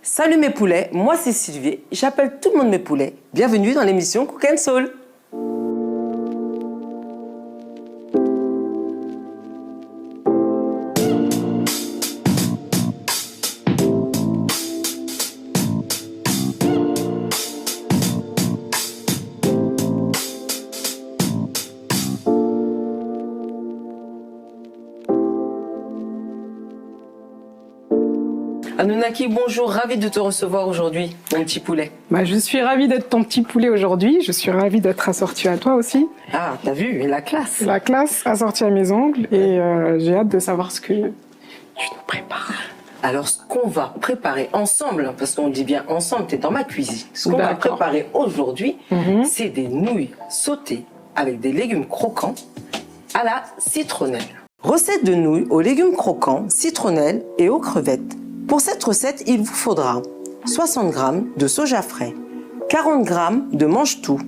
Salut mes poulets, moi c'est Sylvie, j'appelle tout le monde mes poulets. Bienvenue dans l'émission Cook and Soul. Anounaki, bonjour, ravie de te recevoir aujourd'hui, mon petit poulet. Je suis ravie d'être ton petit poulet aujourd'hui. Je suis ravie d'être assortie à toi aussi. Ah, t'as vu, la classe. La classe, assortie à mes ongles. Et j'ai hâte de savoir ce que tu nous prépares. Alors, ce qu'on va préparer ensemble, parce qu'on dit bien ensemble, t'es dans ma cuisine. Ce qu'on va préparer aujourd'hui, c'est des nouilles sautées avec des légumes croquants à la citronnelle. Recette de nouilles aux légumes croquants, citronnelle et aux crevettes. Pour cette recette, il vous faudra 60 g de soja frais, 40 g de mange-tout,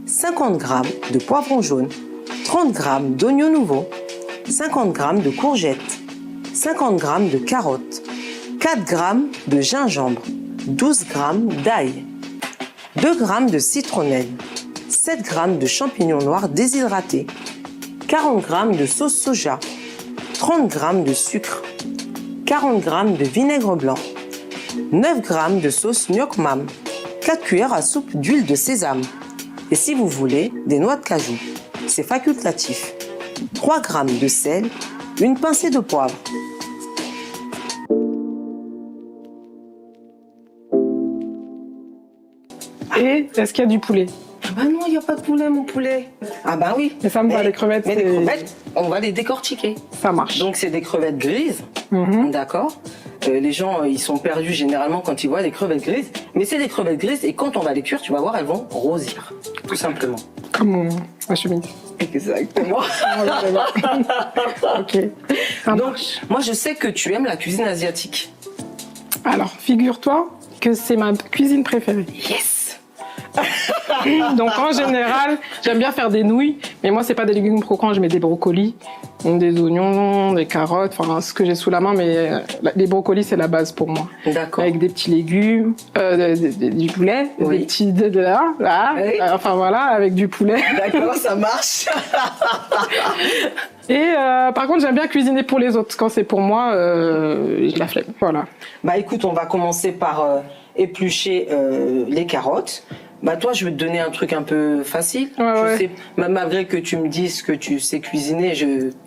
50 g de poivrons jaunes, 30 g d'oignons nouveaux, 50 g de courgettes, 50 g de carottes, 4 g de gingembre, 12 g d'ail, 2 g de citronnelle, 7 g de champignons noirs déshydratés, 40 g de sauce soja, 30 g de sucre, 40 g de vinaigre blanc, 9 g de sauce gnoc mam, 4 cuillères à soupe d'huile de sésame et si vous voulez, des noix de cajou. C'est facultatif. 3 g de sel, une pincée de poivre. Et est-ce qu'il y a du poulet? Ah bah non, il n'y a pas de poulet, mon poulet. Ah bah oui. Mais ça me va, les crevettes. Mais les crevettes, on va les décortiquer. Ça marche. Donc c'est des crevettes grises, d'accord. Les gens, ils sont perdus généralement quand ils voient des crevettes grises. Mais c'est des crevettes grises et quand on va les cuire, tu vas voir, elles vont rosir, tout simplement. Comme ma chemise. Exactement. Ok. Donc, moi je sais que tu aimes la cuisine asiatique. Alors, figure-toi que c'est ma cuisine préférée. Yes. Donc en général, j'aime bien faire des nouilles, mais moi c'est pas des légumes croquants, je mets des brocolis, des oignons, des carottes, enfin ce que j'ai sous la main, mais les brocolis c'est la base pour moi. D'accord. Avec des petits légumes, du poulet, oui. Des petits oui. Enfin voilà, avec du poulet. D'accord, ça marche. Et par contre j'aime bien cuisiner pour les autres. Quand c'est pour moi, j'ai la flemme. Voilà. Bah écoute, on va commencer par éplucher les carottes. Bah toi, je vais te donner un truc un peu facile. Ouais. Sais, malgré que tu me dises que tu sais cuisiner,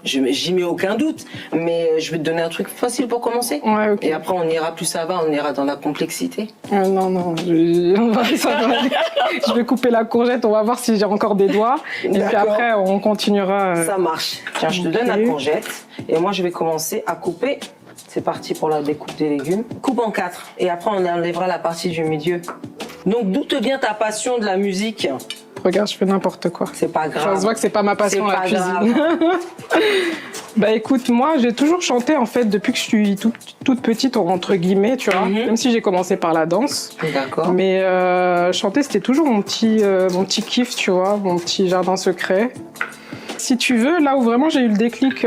j'y mets aucun doute. Mais je vais te donner un truc facile pour commencer. Ouais, okay. Et après, on ira plus ça va, on ira dans la complexité. Non, je vais couper la courgette, on va voir si j'ai encore des doigts. Et puis après, on continuera. Ça marche. Tiens, je te donne la courgette. Et moi, je vais commencer à couper. C'est parti pour la découpe des légumes. Coupe en 4. Et après, on enlèvera la partie du milieu. Donc, d'où te vient ta passion de la musique? Regarde, je fais n'importe quoi. C'est pas grave. Ça se voit que c'est pas ma passion, la cuisine. Bah écoute, moi, j'ai toujours chanté, en fait, depuis que je suis toute petite, entre guillemets, tu vois. Même si j'ai commencé par la danse. D'accord. Mais chanter, c'était toujours mon petit kiff, tu vois, mon petit jardin secret. Si tu veux, là où vraiment j'ai eu le déclic...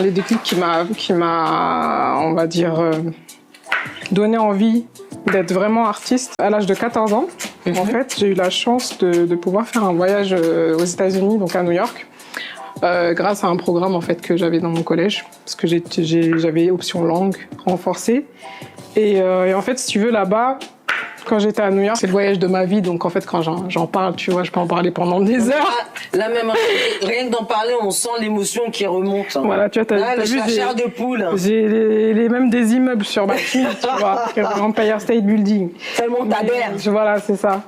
les déclics qui m'a, on va dire, donné envie d'être vraiment artiste à l'âge de 14 ans. En fait, j'ai eu la chance de pouvoir faire un voyage aux États-Unis, donc à New York, grâce à un programme en fait que j'avais dans mon collège, parce que j'avais option langue renforcée. Et en fait, si tu veux, là-bas, quand j'étais à New York, c'est le voyage de ma vie, donc en fait quand j'en parle, tu vois, je peux en parler pendant des heures. Là même, rien que d'en parler, on sent l'émotion qui remonte. Voilà, tu vois, t'as vu, la chair de poule. J'ai même des immeubles sur ma chemise, tu vois, Empire State Building. Tellement t'aberges. Voilà, c'est ça.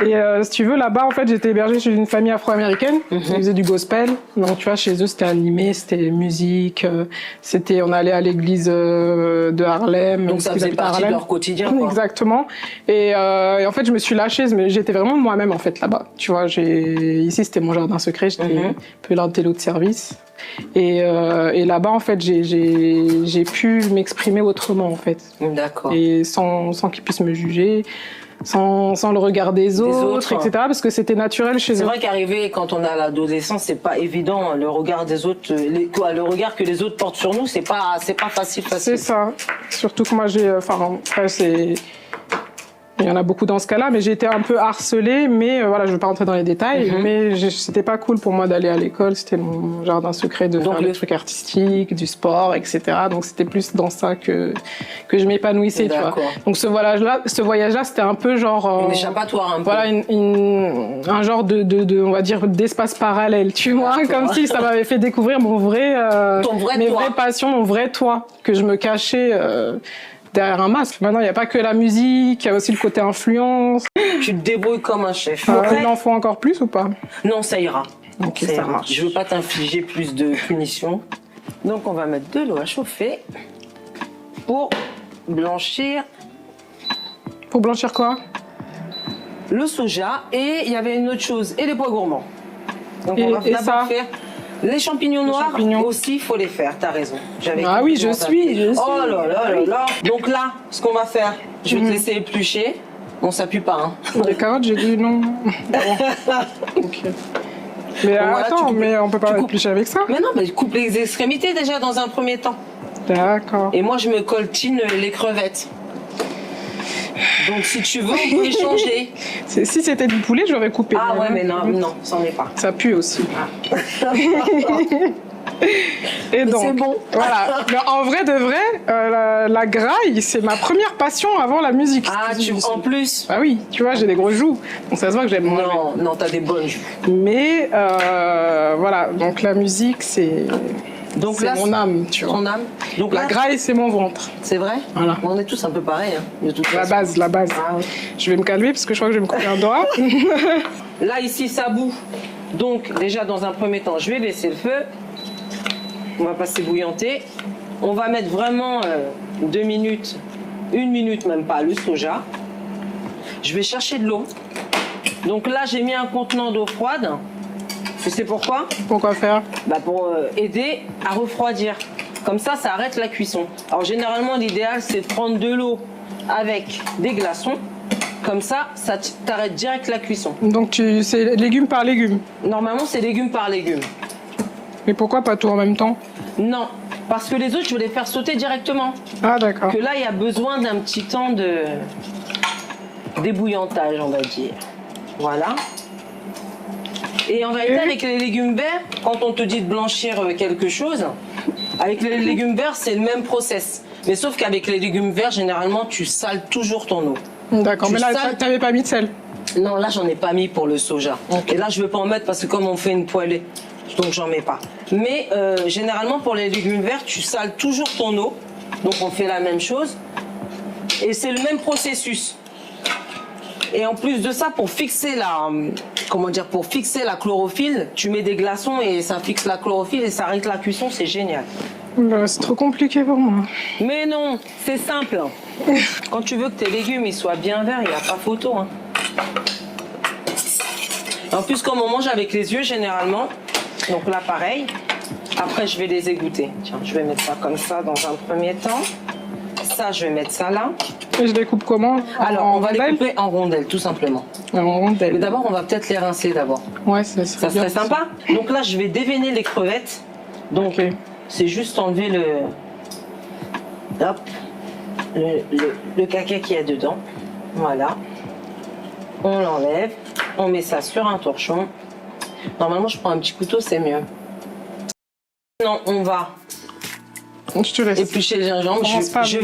Et si tu veux, là-bas, en fait, j'étais hébergée chez une famille afro-américaine. Ils faisaient du gospel. Donc, tu vois, chez eux, c'était animé, c'était musique. On allait à l'église de Harlem. Donc, ça faisait partie de leur quotidien, quoi. Exactement. Et en fait, je me suis lâchée. Mais j'étais vraiment moi-même, en fait, là-bas. Tu vois, ici, c'était mon jardin secret. J'étais un peu l'intello de service. Et là-bas, en fait, j'ai pu m'exprimer autrement, en fait. D'accord. Et sans qu'ils puissent me juger. sans le regard des autres, etc. Parce que c'était naturel chez eux. C'est vrai qu'arriver quand on a l'adolescence, c'est pas évident. Le regard des autres, le regard que les autres portent sur nous, c'est pas facile. C'est ça. Surtout que moi, après, il y en a beaucoup dans ce cas-là, mais j'ai été un peu harcelée, mais voilà, je ne veux pas rentrer dans les détails, mais c'était pas cool pour moi d'aller à l'école, c'était mon jardin secret de faire des trucs artistiques, du sport, etc. Donc c'était plus dans ça que je m'épanouissais, tu vois. Donc ce voyage-là, c'était un peu genre... un échappatoire un peu. Voilà, un genre on va dire, d'espace parallèle, tu vois, comme si ça m'avait fait découvrir mes vraies passions, mon vrai toi, que je me cachais... derrière un masque. Maintenant, il n'y a pas que la musique, il y a aussi le côté influence. Tu te débrouilles comme un chef. Il en faut encore plus ou pas? Non, ça ira. Ok, ça marche. Je veux pas t'infliger plus de punitions. Donc, on va mettre de l'eau à chauffer pour blanchir. Pour blanchir quoi? Le soja, et il y avait une autre chose, et les pois gourmands. Donc, on va d'abord faire... Les champignons noirs aussi, il faut les faire, t'as raison. Ah oui, je suis. Oh là là là là. Donc là, ce qu'on va faire, je vais te laisser éplucher. Bon, ça pue pas, hein. Les carottes, j'ai dit non. Ok. Mais bon, attends, mais on peut pas éplucher avec ça. Mais non, mais coupe les extrémités déjà dans un premier temps. D'accord. Et moi, je me coltine les crevettes. Donc si tu veux, on peut échanger. Si c'était du poulet, j'aurais coupé. Ah ouais, mais non, ça n'en est pas. Ça pue aussi. Ah. Et donc, c'est bon. Voilà. Mais en vrai de vrai, la graille, c'est ma première passion avant la musique. Ah, en plus. Ah oui, tu vois, j'ai des gros joues. Donc ça se voit que j'aime moins. Non, t'as des bonnes joues. Mais voilà, donc la musique, c'est mon âme, tu vois. Ton âme. Donc la graille, c'est mon ventre. C'est vrai? Voilà. On est tous un peu pareils. Hein, de toute façon. La base. Ah, oui. Je vais me calmer parce que je crois que je vais me couper un doigt. Là, ici, ça bout. Donc, déjà, dans un premier temps, je vais baisser le feu. On va passer bouillanter. On va mettre vraiment 2 minutes, 1 minute même pas, le soja. Je vais chercher de l'eau. Donc là, j'ai mis un contenant d'eau froide. Tu sais pourquoi? Pourquoi faire? Pour aider à refroidir. Comme ça arrête la cuisson. Alors généralement, l'idéal, c'est de prendre de l'eau avec des glaçons. Comme ça t'arrête direct la cuisson. Donc c'est légume par légume? Normalement, c'est légume par légume. Mais pourquoi pas tout en même temps? Non, parce que les autres, je veux les faire sauter directement. Ah d'accord. Que là, il y a besoin d'un petit temps de débouillantage, on va dire. Voilà. Et en réalité, avec les légumes verts, quand on te dit de blanchir quelque chose, avec les légumes verts, c'est le même process. Mais sauf qu'avec les légumes verts, généralement, tu sales toujours ton eau. D'accord, mais là, t'avais pas mis de sel? Non, là, j'en ai pas mis pour le soja. Okay. Et là, je veux pas en mettre parce que comme on fait une poêlée, donc j'en mets pas. Mais généralement, pour les légumes verts, tu sales toujours ton eau. Donc on fait la même chose. Et c'est le même processus. Et en plus de ça, pour fixer la chlorophylle, tu mets des glaçons et ça fixe la chlorophylle et ça arrête la cuisson, c'est génial. C'est trop compliqué pour moi. Mais non, c'est simple. Quand tu veux que tes légumes ils soient bien verts, il n'y a pas photo. Hein. En plus, comme on mange avec les yeux généralement, donc là pareil, après je vais les égoutter. Tiens, je vais mettre ça comme ça dans un premier temps. Ça, je vais mettre ça là. Et je les coupe comment? Alors, on va les couper en rondelles, tout simplement. En rondelles. Mais d'abord, on va peut-être les rincer d'abord. Ouais, ça serait sympa. Donc là, je vais déveiner les crevettes. Donc, c'est juste enlever le caca qu'il y a dedans. Voilà. On l'enlève. On met ça sur un torchon. Normalement, je prends un petit couteau, c'est mieux. Non, on va je te laisse éplucher le gingembre. Je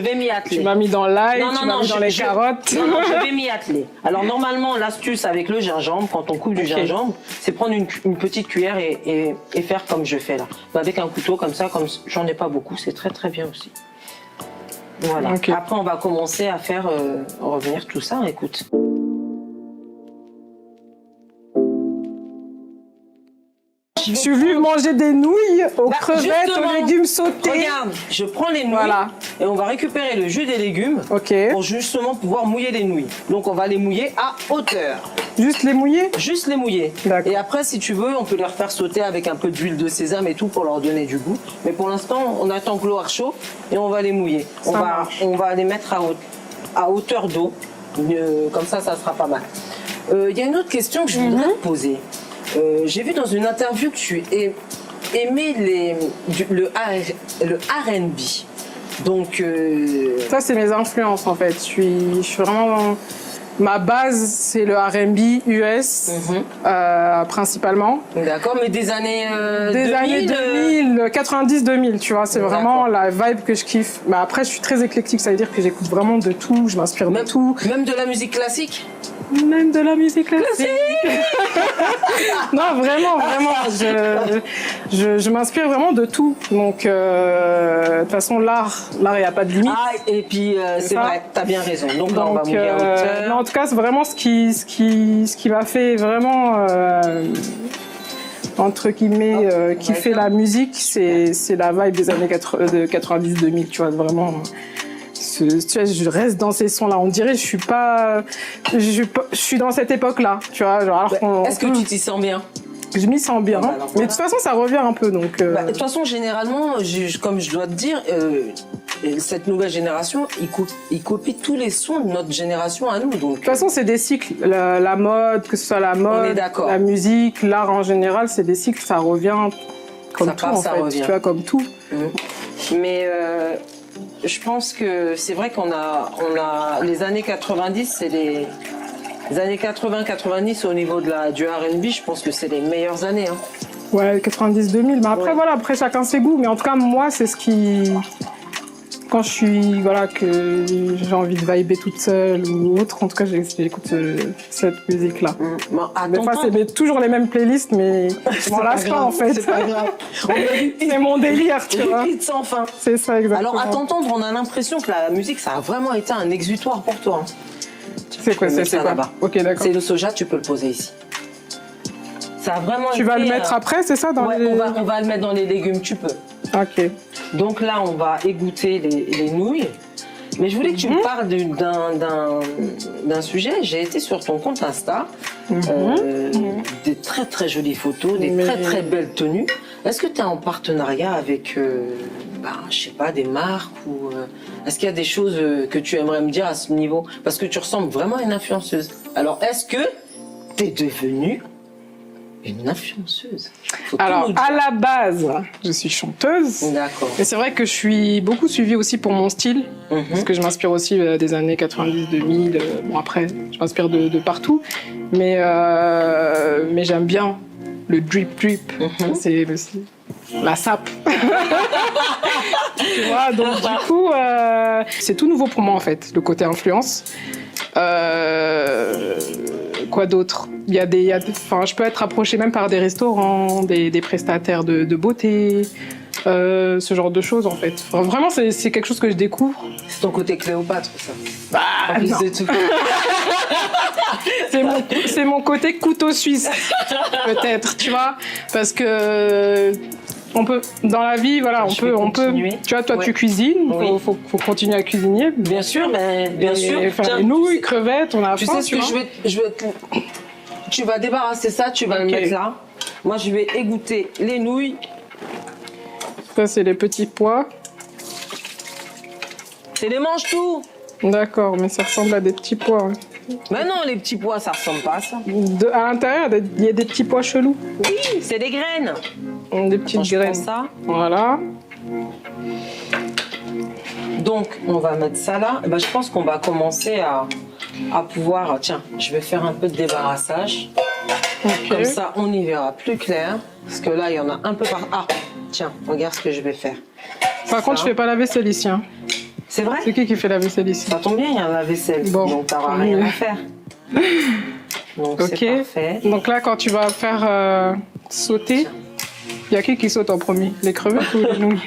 vais m'y atteler. Tu m'as mis dans l'ail, tu m'as mis dans les carottes. Non, je vais m'y atteler. Alors normalement, l'astuce avec le gingembre, quand on coupe du gingembre, c'est prendre une petite cuillère et faire comme je fais là. Avec un couteau comme ça, comme j'en ai pas beaucoup, c'est très très bien aussi. Voilà. Okay. Après, on va commencer à faire revenir tout ça. Écoute. Je suis venue manger des nouilles aux crevettes, aux légumes sautés. Regarde, je prends les nouilles et on va récupérer le jus des légumes pour justement pouvoir mouiller les nouilles. Donc on va les mouiller à hauteur. Juste les mouiller? Juste les mouiller. Et après, si tu veux, on peut les refaire sauter avec un peu d'huile de sésame et tout pour leur donner du goût. Mais pour l'instant, on attend que l'eau chauffe et on va les mouiller. On va les mettre à hauteur d'eau. Comme ça sera pas mal. Il y a une autre question que je voudrais te poser. J'ai vu dans une interview que tu aimais le R&B. Donc ça c'est mes influences en fait. Je suis vraiment ma base c'est le R&B US principalement. D'accord, mais des années 2000, 90 2000, tu vois, c'est vraiment la vibe que je kiffe. Mais après je suis très éclectique, ça veut dire que j'écoute vraiment de tout, je m'inspire de tout. Même de la musique classique? Même de la musique classique. Non, vraiment, je m'inspire vraiment de tout. Donc, de toute façon, l'art, il n'y a pas de limite. Ah, et puis, c'est vrai, tu as bien raison. Donc là, on va monter à hauteur. Non, en tout cas, c'est vraiment ce qui m'a fait vraiment, entre guillemets, kiffer la musique. C'est la vibe des années 90-2000, tu vois, vraiment. Tu vois, je reste dans ces sons-là. On dirait, je suis dans cette époque-là, tu vois. Est-ce que tu t'y sens bien? Je m'y sens bien, mais de toute façon, ça revient un peu. Donc, de toute façon, généralement, comme je dois te dire, cette nouvelle génération, ils copient tous les sons de notre génération à nous. Donc, de toute façon, c'est des cycles. La mode, que ce soit la mode, la musique, l'art en général, c'est des cycles. Ça revient comme tout, en fait. Tu vois, comme tout. Mais je pense que c'est vrai qu'on a les années 90, c'est les années 80-90 au niveau du R&B, je pense que c'est les meilleures années. Hein. Ouais, 90-2000. Mais après, voilà, après chacun ses goûts. Mais en tout cas, moi, c'est ce qui... Quand je suis, que j'ai envie de vibrer toute seule ou autre, en tout cas, j'écoute cette musique-là. Des fois, c'est toujours les mêmes playlists, mais je m'en lasse pas, en fait. C'est pas grave. C'est mon délire, tu vois. Sans fin. C'est ça, exactement. Alors, à t'entendre, on a l'impression que la musique, ça a vraiment été un exutoire pour toi. Hein. C'est quoi, c'est quoi là-bas. Ok, d'accord. C'est le soja, tu peux le poser ici. Ça a vraiment tu vas le mettre après, c'est ça dans les... on va le mettre dans les légumes, tu peux. Ok. Donc là, on va égoutter les nouilles. Mais je voulais que tu me parles d'un sujet. J'ai été sur ton compte Insta, des très très jolies photos, des très très belles tenues. Est-ce que tu es en partenariat avec, je sais pas, des marques ou est-ce qu'il y a des choses que tu aimerais me dire à ce niveau? Parce que tu ressembles vraiment à une influenceuse. Alors, est-ce que tu es devenue une influenceuse? Alors, à la base, je suis chanteuse. D'accord. Et c'est vrai que je suis beaucoup suivie aussi pour mon style. Parce que je m'inspire aussi des années 90-2000. Bon, après, je m'inspire de partout. Mais j'aime bien le drip. C'est la sape. Tu vois, donc du coup, c'est tout nouveau pour moi, en fait, le côté influence. Quoi d'autre? Je peux être approchée même par des restaurants, des prestataires de beauté, ce genre de choses en fait. Enfin, vraiment, c'est quelque chose que je découvre. C'est ton côté Cléopâtre, ça. Bah, non. C'est mon côté couteau suisse, peut-être, tu vois, parce que on peut, dans la vie, voilà, on peut. Tu vois, toi, tu cuisines, faut continuer à cuisiner. Bien sûr, mais bien sûr. Faire des nouilles, crevettes, on a faim. Tu sais ce que je vais tu vas débarrasser ça, tu vas le mettre là. Moi, je vais égoutter les nouilles. Ça, c'est les petits pois. C'est les mange-tout. D'accord, mais ça ressemble à des petits pois. Mais non, les petits pois, ça ressemble pas à ça. À l'intérieur, il y a des petits pois chelous. Oui, c'est des graines. Des petites graines. Ça. Voilà. Donc, on va mettre ça là. Et je pense qu'on va commencer à pouvoir... Tiens, je vais faire un peu de débarrassage. Okay. Comme ça, on y verra plus clair. Parce que là, il y en a un peu par... Ah, tiens, regarde ce que je vais faire. Par contre, je fais pas la vaisselle ici. Hein. C'est vrai? C'est qui fait la vaisselle ici? Ça tombe bien, il y a la vaisselle. Bon. Donc, t'auras rien à faire. Donc, c'est parfait. Donc là, quand tu vas faire sauter, il y a qui saute en premier? Les crevettes ou les nouilles?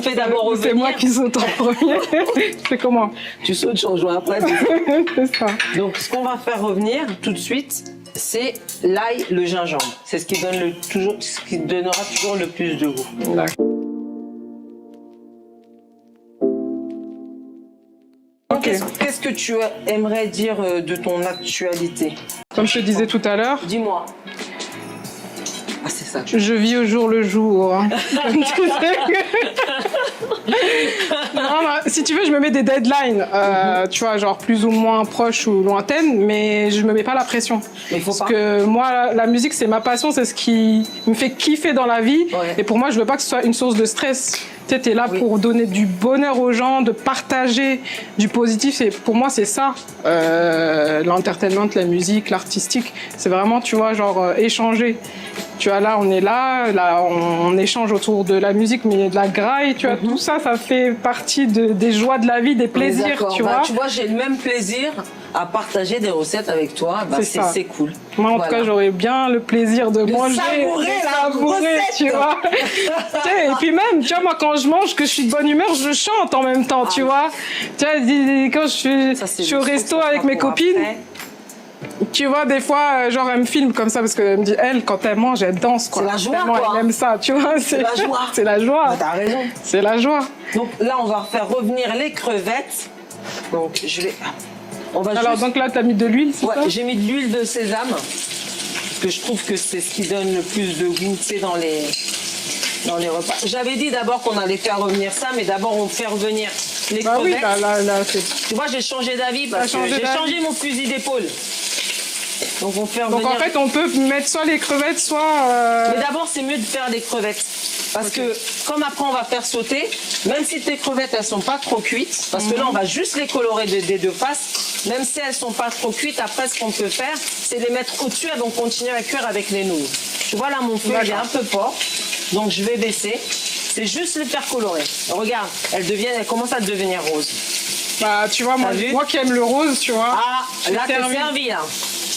Fais d'abord revenir. C'est moi qui saute en premier. C'est comment? Tu sautes, je rejoins après. C'est ça. Donc, ce qu'on va faire revenir tout de suite, c'est l'ail, le gingembre. C'est ce qui donnera toujours le plus de goût. D'accord. Qu'est-ce que tu aimerais dire de ton actualité? Comme je te disais tout à l'heure. Dis-moi. Ah, c'est ça. Je vis au jour le jour. Non, si tu veux, je me mets des deadlines, tu vois, genre plus ou moins proches ou lointaines, mais je me mets pas la pression. Mais il faut Parce que moi, la musique, c'est ma passion, c'est ce qui me fait kiffer dans la vie. Ouais. Et pour moi, je veux pas que ce soit une source de stress. Tu sais, t'es là pour donner du bonheur aux gens, de partager du positif. Et pour moi, c'est ça, l'entertainment, la musique, l'artistique. C'est vraiment, tu vois, genre échanger. Tu vois, là, on est là, on échange autour de la musique, mais de la graille, tu vois, tout ça, ça fait partie des joies de la vie, des plaisirs, tu vois. Tu vois, j'ai le même plaisir à partager des recettes avec toi, c'est cool. Moi, en tout cas, j'aurais bien le plaisir de manger, savourer, tu vois. Et puis même, tu vois, moi, quand je mange, que je suis de bonne humeur, je chante en même temps, tu vois. Tu vois, quand je suis au resto avec mes copines, tu vois, des fois, genre, elle me filme comme ça parce qu'elle me dit, elle, quand elle mange, elle danse, quoi. C'est la joie, tellement quoi. Elle aime ça, tu vois. C'est la joie. C'est la joie. T'as raison. C'est la joie. Donc là, on va faire revenir les crevettes. Donc, Donc là, t'as mis de l'huile, c'est ça? J'ai mis de l'huile de sésame. Parce que je trouve que c'est ce qui donne le plus de goût, tu sais, dans les repas. J'avais dit d'abord qu'on allait faire revenir ça, mais d'abord, on fait revenir les crevettes. Oui, là, tu vois, j'ai changé d'avis parce que j'ai changé mon fusil d'épaule. Donc on fait revenir... Donc en fait, on peut mettre soit les crevettes, soit... Mais d'abord, c'est mieux de faire des crevettes. Parce que comme après, on va faire sauter, même si tes crevettes, elles sont pas trop cuites, parce que là, on va juste les colorer des deux faces, même si elles sont pas trop cuites, après, ce qu'on peut faire, c'est les mettre au-dessus et donc continuer à cuire avec les nouilles. Tu vois, là, mon feu, il est un peu fort, donc je vais baisser. C'est juste les faire colorer. Regarde, elles commencent à devenir roses. Bah, tu vois, moi qui aime le rose, tu vois. Ah, là, t'es servi, là.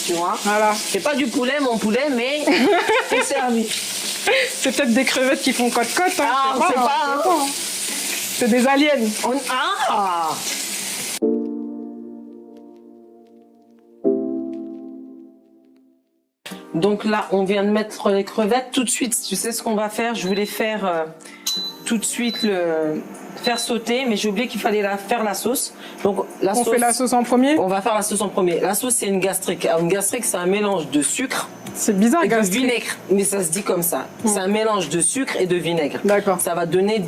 Tu vois. Voilà. C'est pas du poulet, mon poulet, mais c'est servi. C'est peut-être des crevettes qui font cote-cote. Hein, on sait pas. Hein. C'est des aliens. Donc là, on vient de mettre les crevettes. Tout de suite, tu sais ce qu'on va faire? Je voulais faire tout de suite faire sauter, mais j'ai oublié qu'il fallait faire la sauce. Donc on fait la sauce en premier? On va faire la sauce en premier. La sauce, c'est une gastrique. Alors, une gastrique, c'est un mélange de sucre. C'est bizarre, et de vinaigre, mais ça se dit comme ça. C'est un mélange de sucre et de vinaigre. D'accord. Ça va donner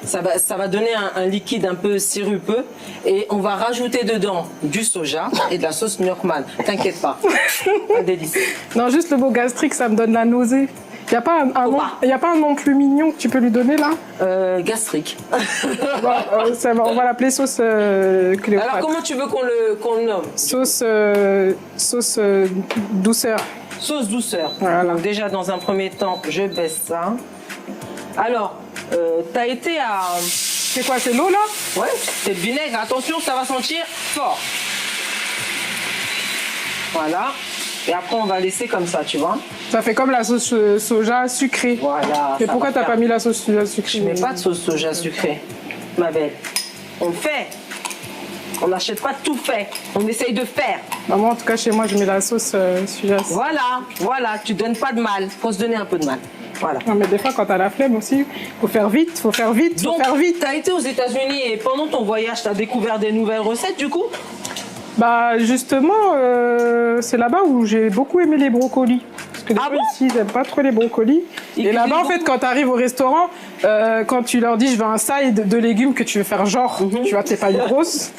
ça va donner un liquide un peu sirupeux et on va rajouter dedans du soja et de la sauce New-Yorkman. T'inquiète pas. Un délice. Non, juste le mot gastrique, ça me donne la nausée. Il n'y a pas un nom plus mignon que tu peux lui donner là? Gastrique. On va l'appeler sauce Cléopâtre. Alors comment tu veux qu'on le nomme? Sauce douceur. Sauce douceur. Voilà. Donc déjà dans un premier temps, je baisse ça. Alors, t'as été à... C'est quoi, c'est l'eau là? Ouais, c'est le vinaigre. Attention, ça va sentir fort. Voilà. Et après, on va laisser comme ça, tu vois. Ça fait comme la sauce soja sucrée. Voilà. Et pourquoi t'as pas mis la sauce soja sucrée? Je mets pas de sauce soja sucrée, ma belle. On fait. On n'achète pas tout fait. On essaye de faire. Bah moi, en tout cas, chez moi, je mets la sauce soja. Voilà. Tu donnes pas de mal. Faut se donner un peu de mal. Voilà. Non, mais des fois, quand t'as la flemme aussi, faut faire vite. Donc, t'as été aux États-Unis et pendant ton voyage, t'as découvert des nouvelles recettes, du coup? Bah justement, c'est là-bas où j'ai beaucoup aimé les brocolis. Parce que les gens ici, ils n'aiment pas trop les brocolis. Et là-bas, en fait, quand tu arrives au restaurant, quand tu leur dis je veux un side de légumes que tu veux faire genre, tu vois, t'es pas une grosse.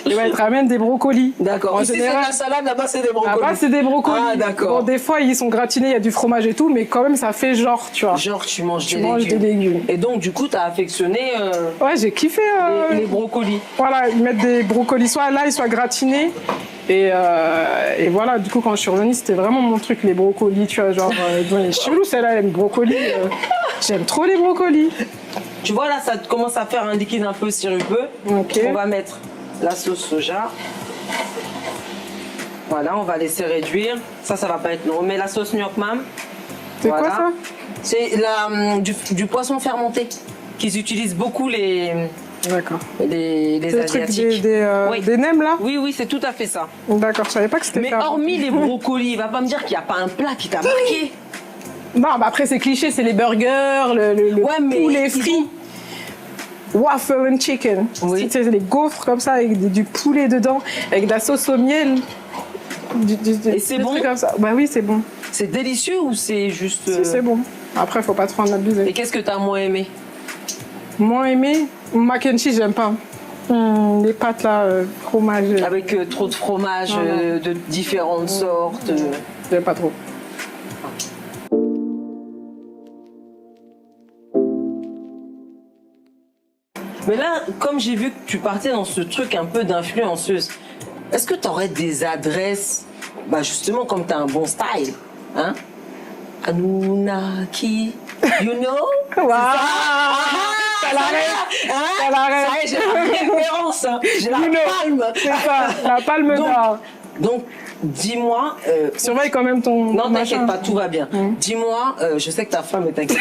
Et bah, ils te ramènent des brocolis. D'accord. Ici, c'est la salade, là-bas, c'est des brocolis. Là-bas, c'est des brocolis. Ah, d'accord. Bon, des fois, ils sont gratinés, il y a du fromage et tout, mais quand même, ça fait genre, tu vois. Genre, tu manges des légumes. Et donc, du coup, t'as affectionné... Ouais, j'ai kiffé... les brocolis. Voilà, ils mettent des brocolis soit là, ils soient gratinés. Et voilà, du coup, quand je suis revenue, c'était vraiment mon truc, les brocolis, tu vois, genre... chelou, celle-là, elle aime brocolis. J'aime trop les brocolis. Tu vois, là, ça commence à faire un liquide un peu sirupeux. Okay. On va mettre la sauce soja. Voilà, on va laisser réduire. Ça va pas être long. On met la sauce New-Yorkman. C'est quoi ça? C'est du poisson fermenté qu'ils utilisent beaucoup les Asiatiques. Des nems là? Oui, c'est tout à fait ça. D'accord, je savais pas que c'était ça. Mais hormis les brocolis, il va pas me dire qu'il n'y a pas un plat qui t'a marqué. Non, bah après c'est cliché, c'est les burgers, le poulet frit. Waffle and chicken. Oui. C'est les gaufres comme ça avec du poulet dedans, avec de la sauce au miel. Et c'est bon comme ça. Bah oui, c'est bon. C'est délicieux ou c'est juste... Si, c'est bon. Après, faut pas trop en abuser. Et qu'est-ce que t'as moins aimé? Moins aimé? Mac and cheese, j'aime pas. Les pâtes là, fromage. Avec trop de fromage de différentes sortes. J'aime pas trop. Mais là, comme j'ai vu que tu partais dans ce truc un peu d'influenceuse, est-ce que tu aurais des adresses, bah justement comme tu as un bon style, hein? Anunnaki, you know? Waouh! Ça l'arrête. Ça y est, j'ai la référence, hein. J'ai la palme. C'est ça, la palme d'or. Donc, dis-moi... surveille quand même ton non, machin. t'inquiète pas, tout va bien. Dis-moi, je sais que ta femme est inquiète.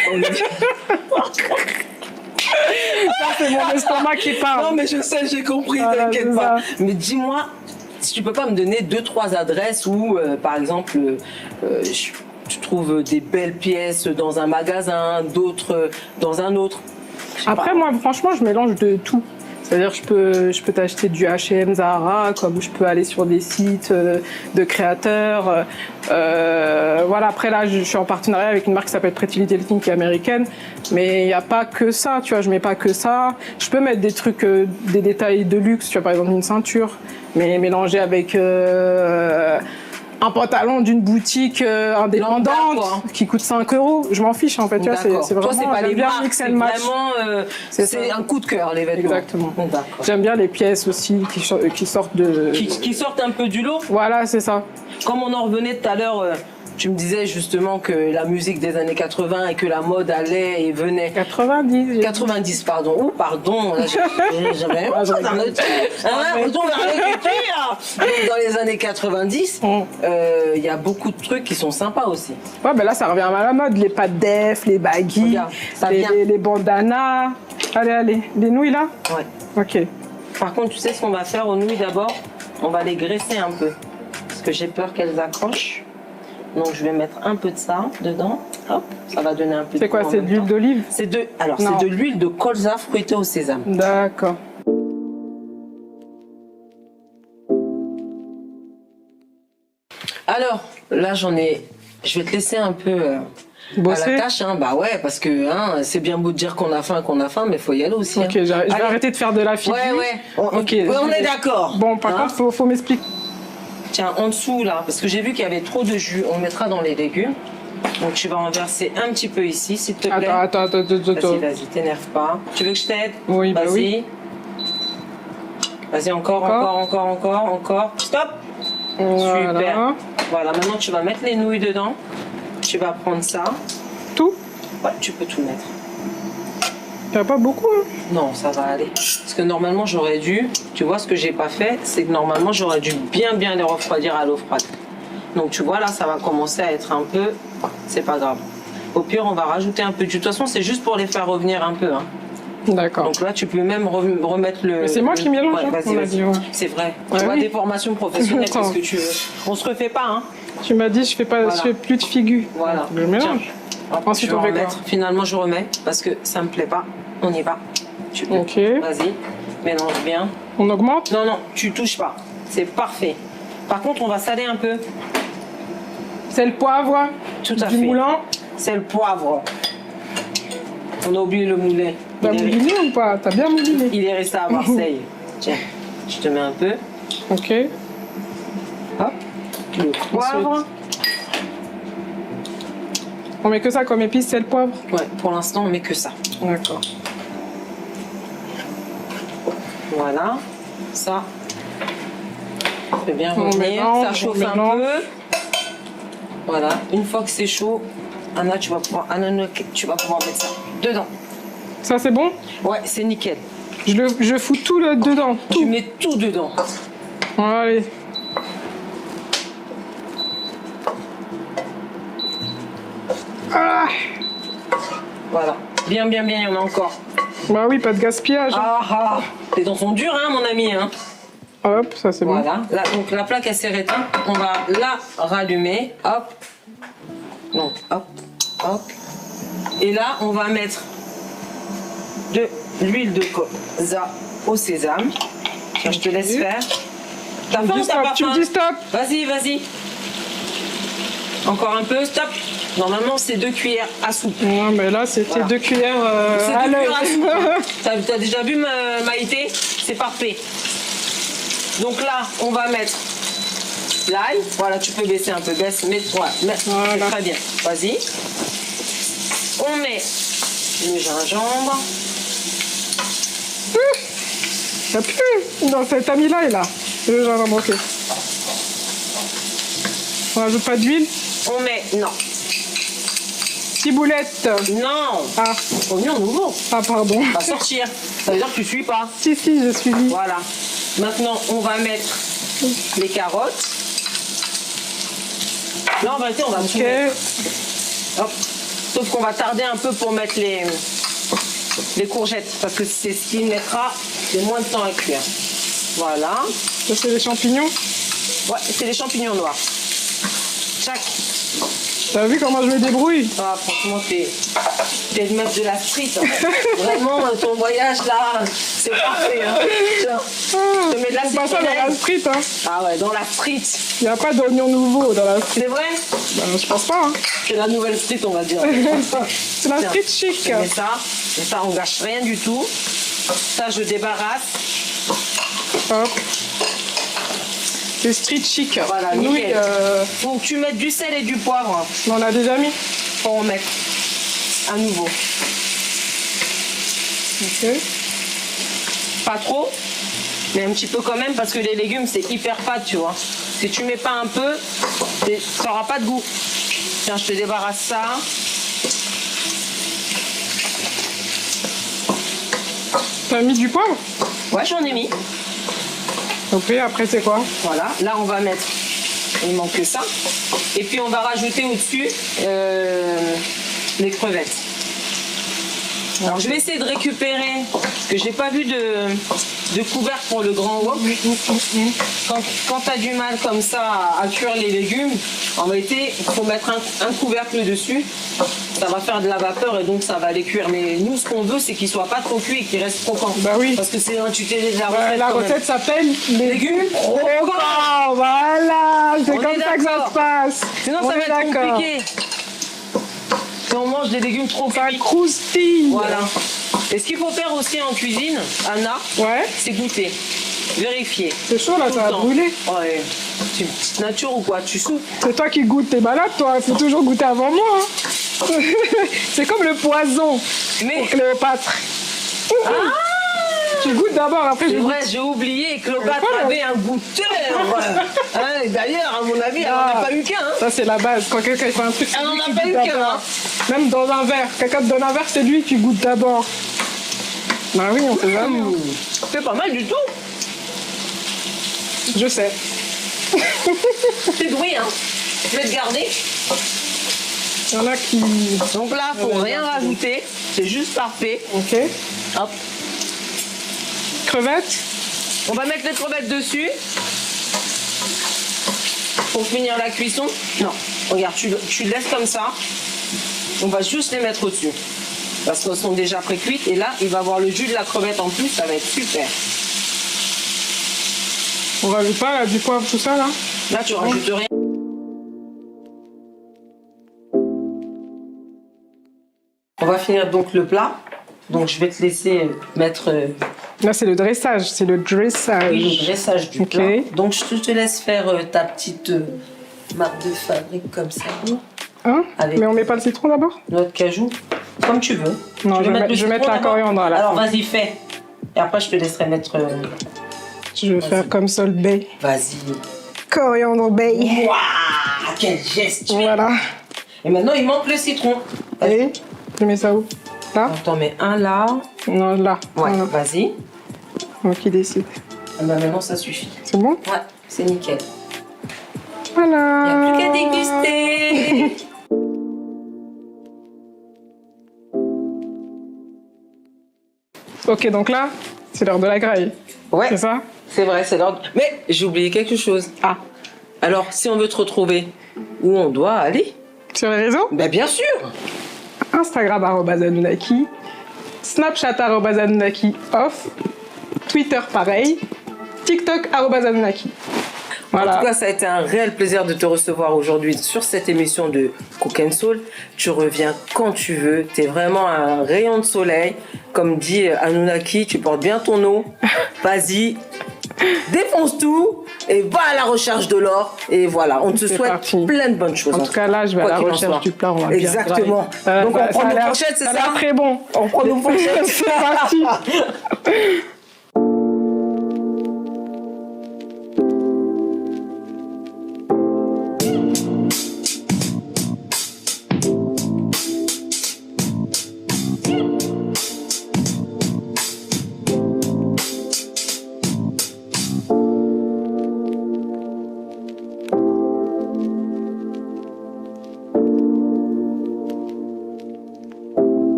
Ça, c'est mon estomac qui parle. Non, mais je sais, j'ai compris, Voilà, t'inquiète pas. ça. Mais dis-moi, si tu peux pas me donner 2-3 adresses où, par exemple, tu trouves des belles pièces dans un magasin, d'autres dans un autre. Après, moi, franchement, je mélange de tout. C'est-à-dire, je peux t'acheter du H&M, Zara, comme je peux aller sur des sites de créateurs. Voilà. Après, là, je suis en partenariat avec une marque qui s'appelle Pretty Little Thing, qui est américaine. Mais il n'y a pas que ça, tu vois. Je mets pas que ça. Je peux mettre des trucs, des détails de luxe. Tu vois, par exemple, une ceinture, mais mélangée avec un pantalon d'une boutique indépendante Lambda, qui coûte 5 €. Je m'en fiche, en fait. Tu vois, c'est vraiment. Toi, c'est pas les bien marques, mix c'est and match. vraiment c'est un coup de cœur, les vêtements. Exactement. D'accord. J'aime bien les pièces aussi qui sortent de... Qui sortent un peu du lot. Voilà, c'est ça. Comme on en revenait tout à l'heure, tu me disais justement que la musique des années 80 et que la mode allait et venait. 90. 90, pardon. Oh, pardon. Là, j'avais dans les années 90, il y a beaucoup de trucs qui sont sympas aussi. Ouais, ben là, ça revient à la mode. Les pâtes def, les baggy, Regarde, ça vient. les bandanas. Allez. Les nouilles, là? Ouais. Ok. Par contre, tu sais ce qu'on va faire aux nouilles d'abord? On va les graisser un peu. Parce que j'ai peur qu'elles accrochent. Donc, je vais mettre un peu de ça dedans. Hop, ça va donner un peu de C'est quoi? goût en C'est de même l'huile temps. d'olive? C'est Non. de l'huile de colza fruitée au sésame. D'accord. Alors, là, je vais te laisser un peu à Bosser? la tâche. Hein. Bah ouais, parce que c'est bien beau de dire qu'on a faim, mais il faut y aller aussi. Ok, hein. je vais Allez. arrêter de faire de la figure. Ouais. Ok. Ouais, on est d'accord. Bon, par Hein? contre, faut m'expliquer. Tiens, en dessous, là, parce que j'ai vu qu'il y avait trop de jus, on mettra dans les légumes. Donc, tu vas en verser un petit peu ici, s'il te plaît. Attends. Vas-y, t'énerve pas. Tu veux que je t'aide? Oui, bah Vas-y. oui. Vas-y, encore. Stop! Voilà. Super. Voilà, maintenant tu vas mettre les nouilles dedans. Tu vas prendre ça. Tout? Ouais, tu peux tout mettre. Il n'y a pas beaucoup, hein? Non, ça va aller. Parce que normalement, j'aurais dû... Tu vois, ce que j'ai pas fait, c'est que normalement, j'aurais dû bien les refroidir à l'eau froide. Donc, tu vois, là, ça va commencer à être un peu... C'est pas grave. Au pire, on va rajouter un peu de jus. De toute façon, c'est juste pour les faire revenir un peu. Hein. D'accord. Donc là, tu peux même remettre le... Mais c'est moi qui mélange, Ouais, hein, vas-y, on a vas-y. dit, ouais. C'est vrai. Ouais, Tu vois, oui. des formations professionnelles, Attends. qu'est-ce que tu veux? On se refait pas, hein. Tu m'as dit, je fais plus de figure. Voilà. Je mélange. Hop, Ensuite, je vais on en fait quoi? remettre. Finalement, je remets parce que ça me plaît pas. On y va. Tu peux. Ok. Vas-y. Mélange bien. On augmente? Non, tu touches pas. C'est parfait. Par contre, on va saler un peu. C'est le poivre Tout à du fait. moulin. C'est le poivre. On a oublié le moulet. T'as mouliné ou pas? T'as bien mouliné. Il est resté à Marseille. Tiens, je te mets un peu. Ok. Hop. Le poivre. On met que ça comme épice, c'est le poivre? Ouais, pour l'instant, on met que ça. D'accord. Voilà. Ça. Fait bien On revenir. mélange, Ça chauffe on un mélange. peu. Voilà. Une fois que c'est chaud, Anna, tu vas pouvoir mettre ça dedans. Ça, c'est bon? Ouais, c'est nickel. Je fous tout dedans. Tu Tout. mets tout dedans. Allez. Ah! Voilà. Bien, il y en a encore. Bah oui, pas de gaspillage. Ah. Les dents sont dures, hein, mon ami. Hein. Hop, ça c'est bon. Voilà. Là, donc la plaque, elle s'est éteinte. On va la rallumer. Hop. Donc, hop. Et là, on va mettre de l'huile de colza au sésame. Tiens, je te laisse faire. T'as faim ou t'as pas Tu me faim? dis stop. Vas-y. Encore un peu, stop. Normalement, c'est 2 cuillères à soupe. Non, mais là, c'était Voilà. 2 cuillères C'est à 2 l'œil. cuillères à soupe. T'as déjà vu Maïté? C'est parfait. Donc là, on va mettre l'ail. Voilà, tu peux baisser un peu. Baisse, mets-toi. Voilà. Très bien. Vas-y. On met le gingembre. Ça pue dans cet ami-là, là. Le gingembre, ok. On rajoute pas d'huile. On met... Non. Ciboulette. Non. Ah, Oignon nouveau. ah pardon. Va sortir. Ça veut dire que tu suis pas. Si, j'ai suivi. Voilà. Maintenant, on va mettre les carottes. Là, en vérité, on va tout Ok. mettre. Hop. Sauf qu'on va tarder un peu pour mettre les courgettes. Parce que c'est ce qui mettra le moins de temps à cuire. Voilà. Ça, c'est les champignons. Ouais, c'est les champignons noirs. Chac. T'as vu comment je me débrouille? Ah, franchement, t'es une meuf de la street. Hein. Vraiment, ton voyage là, c'est parfait. Hein. Tiens, je te mets de la On passe ça dans la citronnelle. street, hein. Ah ouais, dans la street. Il n'y a pas d'oignon nouveau dans la street. C'est vrai? Ben, je pense pas, hein. C'est la nouvelle street, on va dire. C'est la street chic. Je mets ça. Et ça, on gâche rien du tout. Ça, je débarrasse. Hop. C'est street chic. Voilà, Nous, nickel. Faut que tu mettes du sel et du poivre. on en a déjà mis. Faut en mettre à nouveau. Ok. Pas trop, mais un petit peu quand même parce que les légumes c'est hyper fade, tu vois. Si tu mets pas un peu, ça n'aura pas de goût. Tiens, je te débarrasse ça. T'as mis du poivre? Ouais, j'en ai mis. Ok, après c'est quoi? Voilà, là on va mettre, il manque que ça. Et puis on va rajouter au-dessus les crevettes. Alors je vais essayer de récupérer, parce que j'ai pas vu de couvercle pour le grand wok. Quand tu as du mal comme ça à cuire les légumes, en vérité, il faut mettre un couvercle dessus. Ça va faire de la vapeur et donc ça va les cuire. Mais nous, ce qu'on veut, c'est qu'ils soient pas trop cuits et qu'ils restent croquants. Bah oui. Parce que c'est l'intitulé de la recette. Ouais, la quand même. recette s'appelle Légumes croquants. Voilà, c'est On comme est ça que ça d'accord. se passe. Sinon, On ça va est être d'accord. compliqué. Si on mange des légumes trop Ça cuits. croustille. Voilà. Et ce qu'il faut faire aussi en cuisine, Anna, Ouais, c'est goûter. Vérifier. c'est chaud là, Tout ça le va temps. brûler. Ouais. Tu es une petite nature ou quoi? Tu souffles? C'est toi qui goûtes, t'es malade toi, il faut toujours goûter avant moi. Hein. C'est comme le poison Mais pour Cléopâtre. Tu goûtes d'abord, après c'est je goûte. vrai, j'ai oublié que Cléopâtre Voilà. avait un goûteur. Hein, et d'ailleurs, à mon avis, elle n'en a pas eu qu'un. Hein. Ça c'est la base, quand quelqu'un fait un truc, c'est Elle en lui a qui pas goûte eu qu'un, d'abord. hein. Même dans un verre, quelqu'un te donne un verre, c'est lui qui goûte d'abord. Bah oui, on sait jamais. Hein. C'est pas mal du tout. Je sais. C'est doué, hein. Je vais te garder. Il y en a qui... Donc là, faut rien rajouter. C'est juste parfait. Ok. Hop. Crevettes. On va mettre les crevettes dessus. Pour finir la cuisson. Non, regarde, tu laisses comme ça. On va juste les mettre au-dessus. Parce qu'elles sont déjà pré-cuites. Et là, il va avoir le jus de la crevette en plus. Ça va être super. On rajoute pas là, du poivre, tout ça là. Là, tu rajoutes rien. On va finir donc le plat. Donc, je vais te laisser mettre Là c'est le dressage, c'est le dressage. le dressage du Ok. plat. Donc, je te laisse faire ta petite marque de fabrique comme ça. Hein? Avec- Mais on met pas le citron d'abord? Notre cajou, comme tu veux. Non, Tu veux je vais le mettre citron la d'abord? coriandre à la Alors, fin. vas-y, fais. Et après, je te laisserai mettre... Je vais faire comme Salt Bay. Vas-y. Coriandre Bay. Waouh, quel geste. Voilà. Et maintenant, il manque le citron. Et je mets ça où? Là? On t'en met un là. Non, là. Ouais, Voilà. vas-y. Moi qui décide. Ah bah, maintenant, ça suffit. C'est bon? Ouais, c'est nickel. Voilà. Il n'y a plus qu'à déguster. Ok, donc là, c'est l'heure de la graille. Ouais, C'est ça? c'est vrai, c'est l'ordre. Mais j'ai oublié quelque chose. Ah. Alors, si on veut te retrouver, où on doit aller? Sur les réseaux? Ben bien sûr. Instagram @Anunnaki, Snapchat @Anunnaki off, Twitter pareil, TikTok @Anunnaki. Voilà. En tout cas, ça a été un réel plaisir de te recevoir aujourd'hui sur cette émission de Cook and Soul. Tu reviens quand tu veux. Tu es vraiment un rayon de soleil. Comme dit Anunnaki, tu portes bien ton eau. Vas-y, défonce tout et va à la recherche de l'or. Et voilà, on te souhaite plein de bonnes choses. En tout cas, là, je vais à la recherche du plat. Exactement. Donc, on prend nos fourchettes, c'est ça? Ça a l'air très bon. On prend nos fourchettes. C'est parti.